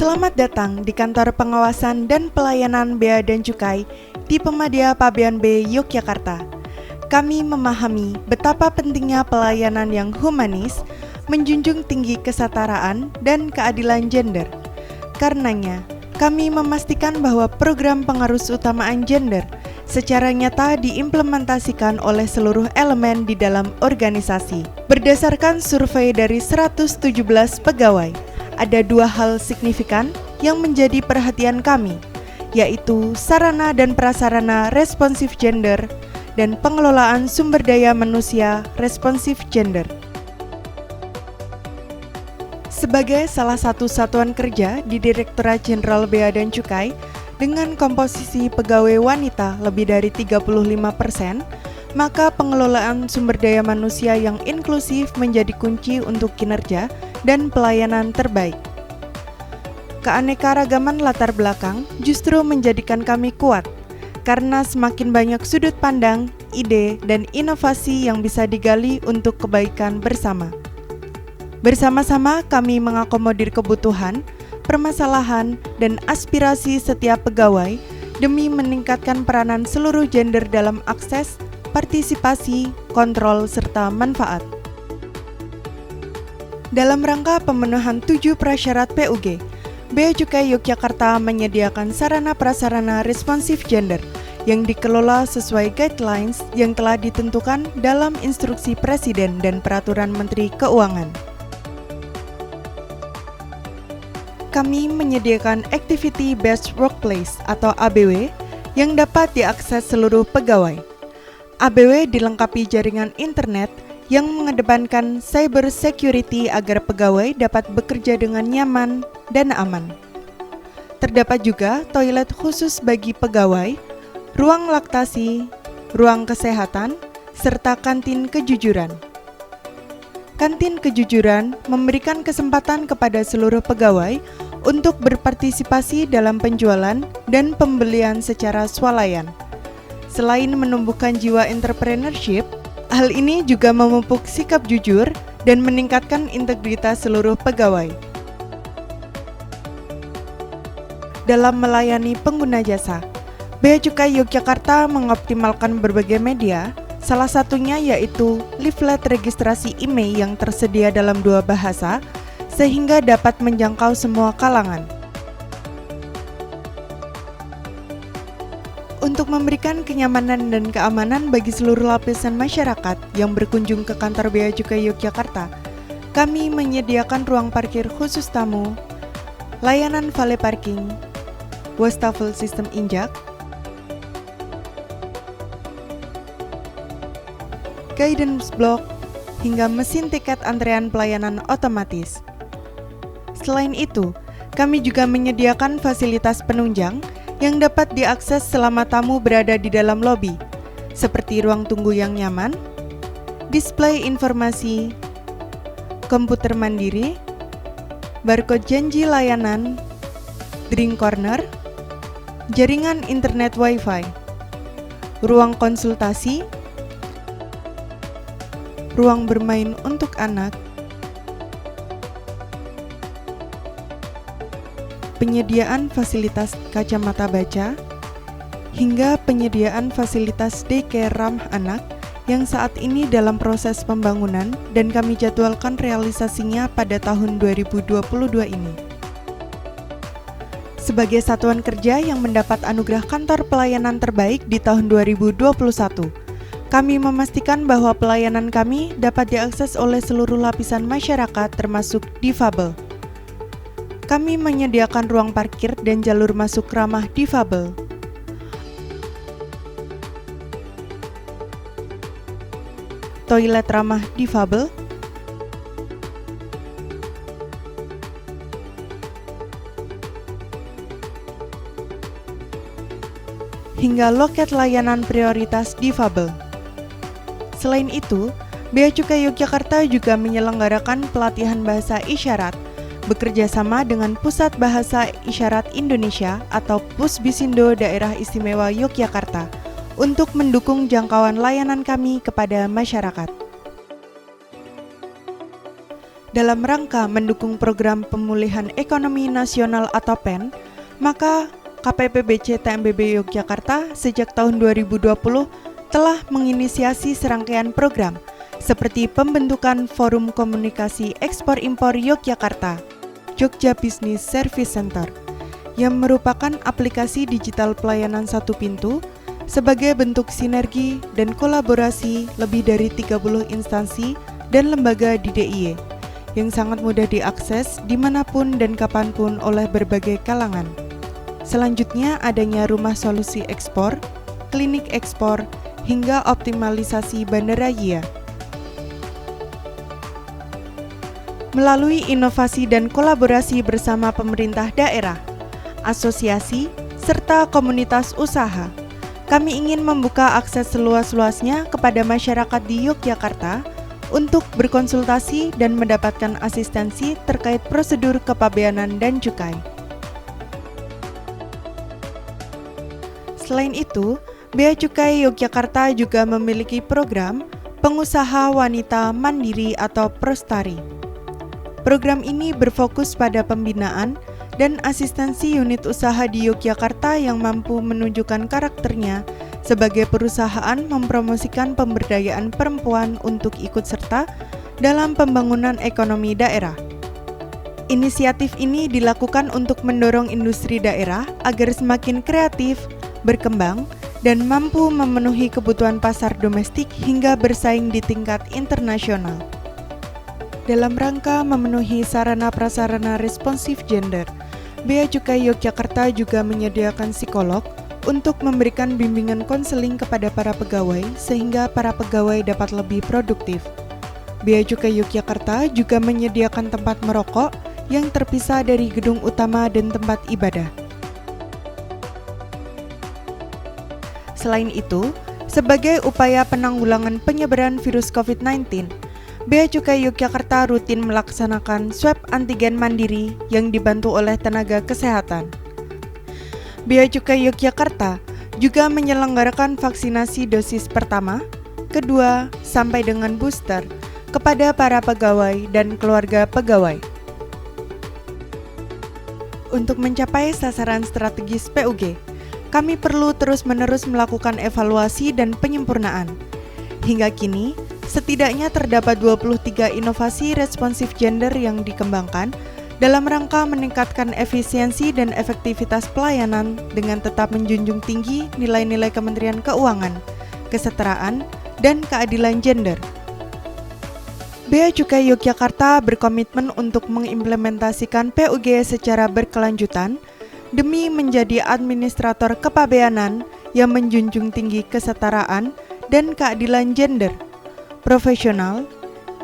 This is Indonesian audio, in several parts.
Selamat datang di Kantor Pengawasan dan Pelayanan Bea dan Cukai di Pemadya Pabean B, Yogyakarta. Kami memahami betapa pentingnya pelayanan yang humanis, menjunjung tinggi kesetaraan dan keadilan gender. Karenanya, kami memastikan bahwa program pengarus utamaan gender secara nyata diimplementasikan oleh seluruh elemen di dalam organisasi. Berdasarkan survei dari 117 pegawai, ada dua hal signifikan yang menjadi perhatian kami, yaitu sarana dan prasarana responsif gender dan pengelolaan sumber daya manusia responsif gender. Sebagai salah satu satuan kerja di Direktorat Jenderal Bea dan Cukai dengan komposisi pegawai wanita lebih dari 35%, maka pengelolaan sumber daya manusia yang inklusif menjadi kunci untuk kinerja dan pelayanan terbaik. Keanekaragaman latar belakang justru menjadikan kami kuat, karena semakin banyak sudut pandang, ide, dan inovasi yang bisa digali untuk kebaikan bersama. Bersama-sama kami mengakomodir kebutuhan, permasalahan, dan aspirasi setiap pegawai demi meningkatkan peranan seluruh gender dalam akses, partisipasi, kontrol, serta manfaat. Dalam rangka pemenuhan 7 prasyarat PUG, Bea Cukai Yogyakarta menyediakan sarana prasarana responsif gender yang dikelola sesuai guidelines yang telah ditentukan dalam Instruksi Presiden dan Peraturan Menteri Keuangan. Kami menyediakan Activity Based Workplace atau ABW yang dapat diakses seluruh pegawai. ABW dilengkapi jaringan internet yang mengedepankan cyber security agar pegawai dapat bekerja dengan nyaman dan aman. Terdapat juga toilet khusus bagi pegawai, ruang laktasi, ruang kesehatan, serta kantin kejujuran. Kantin kejujuran memberikan kesempatan kepada seluruh pegawai untuk berpartisipasi dalam penjualan dan pembelian secara swalayan. Selain menumbuhkan jiwa entrepreneurship, hal ini juga memupuk sikap jujur dan meningkatkan integritas seluruh pegawai. Dalam melayani pengguna jasa, Bea Cukai Yogyakarta mengoptimalkan berbagai media, salah satunya yaitu leaflet registrasi IMEI yang tersedia dalam 2 bahasa, sehingga dapat menjangkau semua kalangan. Untuk memberikan kenyamanan dan keamanan bagi seluruh lapisan masyarakat yang berkunjung ke kantor Bea Cukai Yogyakarta, kami menyediakan ruang parkir khusus tamu, layanan valet parking, wastafel sistem injak, guidance block, hingga mesin tiket antrean pelayanan otomatis. Selain itu, kami juga menyediakan fasilitas penunjang yang dapat diakses selama tamu berada di dalam lobi, seperti ruang tunggu yang nyaman, display informasi, komputer mandiri, barcode janji layanan, drink corner, jaringan internet Wi-Fi, ruang konsultasi, ruang bermain untuk anak, penyediaan fasilitas kacamata baca, hingga penyediaan fasilitas daycare ramah anak yang saat ini dalam proses pembangunan dan kami jadwalkan realisasinya pada tahun 2022 ini. Sebagai satuan kerja yang mendapat anugerah kantor pelayanan terbaik di tahun 2021, kami memastikan bahwa pelayanan kami dapat diakses oleh seluruh lapisan masyarakat termasuk difabel. Kami menyediakan ruang parkir dan jalur masuk ramah difabel. Toilet ramah difabel, hingga loket layanan prioritas difabel. Selain itu, Bea Cukai Yogyakarta juga menyelenggarakan pelatihan bahasa isyarat bekerja sama dengan Pusat Bahasa Isyarat Indonesia atau Pusbisindo Daerah Istimewa Yogyakarta untuk mendukung jangkauan layanan kami kepada masyarakat. Dalam rangka mendukung program pemulihan ekonomi nasional atau PEN, maka KPPBC TMBB Yogyakarta sejak tahun 2020 telah menginisiasi serangkaian program seperti pembentukan Forum Komunikasi Ekspor-Impor Yogyakarta, Jogja Business Service Center, yang merupakan aplikasi digital pelayanan satu pintu sebagai bentuk sinergi dan kolaborasi lebih dari 30 instansi dan lembaga di DIY, yang sangat mudah diakses dimanapun dan kapanpun oleh berbagai kalangan. Selanjutnya adanya rumah solusi ekspor, klinik ekspor, hingga optimalisasi bandara YIA. Melalui inovasi dan kolaborasi bersama pemerintah daerah, asosiasi, serta komunitas usaha, kami ingin membuka akses seluas-luasnya kepada masyarakat di Yogyakarta untuk berkonsultasi dan mendapatkan asistensi terkait prosedur kepabeanan dan cukai. Selain itu, Bea Cukai Yogyakarta juga memiliki program Pengusaha Wanita Mandiri atau Prostari. Program ini berfokus pada pembinaan dan asistensi unit usaha di Yogyakarta yang mampu menunjukkan karakternya sebagai perusahaan mempromosikan pemberdayaan perempuan untuk ikut serta dalam pembangunan ekonomi daerah. Inisiatif ini dilakukan untuk mendorong industri daerah agar semakin kreatif, berkembang, dan mampu memenuhi kebutuhan pasar domestik hingga bersaing di tingkat internasional. Dalam rangka memenuhi sarana-prasarana responsif gender, Bea Cukai Yogyakarta juga menyediakan psikolog untuk memberikan bimbingan konseling kepada para pegawai sehingga para pegawai dapat lebih produktif. Bea Cukai Yogyakarta juga menyediakan tempat merokok yang terpisah dari gedung utama dan tempat ibadah. Selain itu, sebagai upaya penanggulangan penyebaran virus COVID-19, Bea Cukai Yogyakarta rutin melaksanakan swab antigen mandiri yang dibantu oleh tenaga kesehatan. Bea Cukai Yogyakarta juga menyelenggarakan vaksinasi dosis pertama, kedua, sampai dengan booster kepada para pegawai dan keluarga pegawai. Untuk mencapai sasaran strategis PUG, kami perlu terus-menerus melakukan evaluasi dan penyempurnaan. Hingga kini, setidaknya terdapat 23 inovasi responsif gender yang dikembangkan dalam rangka meningkatkan efisiensi dan efektivitas pelayanan dengan tetap menjunjung tinggi nilai-nilai Kementerian Keuangan, kesetaraan, dan keadilan gender. Bea Cukai Yogyakarta berkomitmen untuk mengimplementasikan PUG secara berkelanjutan demi menjadi administrator kepabeanan yang menjunjung tinggi kesetaraan dan keadilan gender, profesional,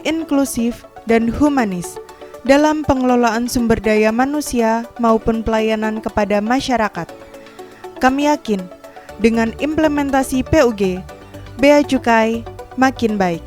inklusif, dan humanis dalam pengelolaan sumber daya manusia maupun pelayanan kepada masyarakat. Kami yakin, dengan implementasi PUG, Bea Cukai makin baik.